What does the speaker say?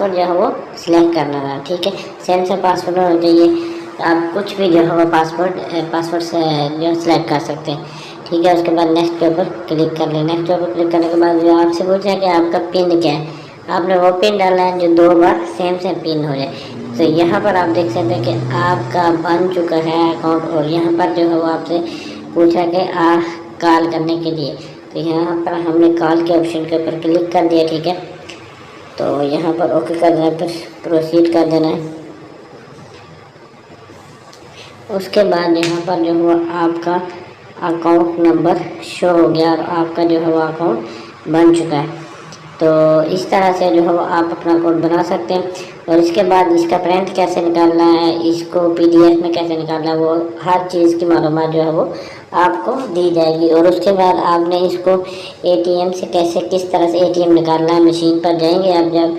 Password जो है वो सिलेक्ट करना है, ठीक है। सेम से पासवर्ड होना चाहिए। आप कुछ भी जो है वो पासवर्ड से जो सिलेक्ट कर सकते हैं, ठीक है। उसके बाद नेक्स्ट के ऊपर क्लिक कर लें। नेक्स्ट के ऊपर क्लिक करने के बाद जो आपसे पूछा है कि आपका पिन क्या है, आपने वो पिन डालना है जो 2 बार सेम पिन हो जाए। तो यहाँ पर आप देख सकते हैं कि आपका बन चुका है अकाउंट। और यहाँ पर जो है वो आपसे पूछा कि कॉल करने के लिए, तो यहाँ पर हमने कॉल के ऑप्शन के ऊपर क्लिक कर दिया, ठीक है। तो यहाँ पर ओके कर देना है, फिर प्रोसीड कर देना है। उसके बाद यहाँ पर जो हुआ आपका अकाउंट नंबर शो हो गया और आपका जो है वो अकाउंट बन चुका है। तो इस तरह से जो है वो आप अपना अकाउंट बना सकते हैं। और इसके बाद इसका प्रिंट कैसे निकालना है, इसको PDF में कैसे निकालना है, वो हर चीज़ की मालूमात जो है वो आपको दी जाएगी। और उसके बाद आपने इसको ATM से किस तरह से ATM निकालना है, मशीन पर जाएंगे आप। जब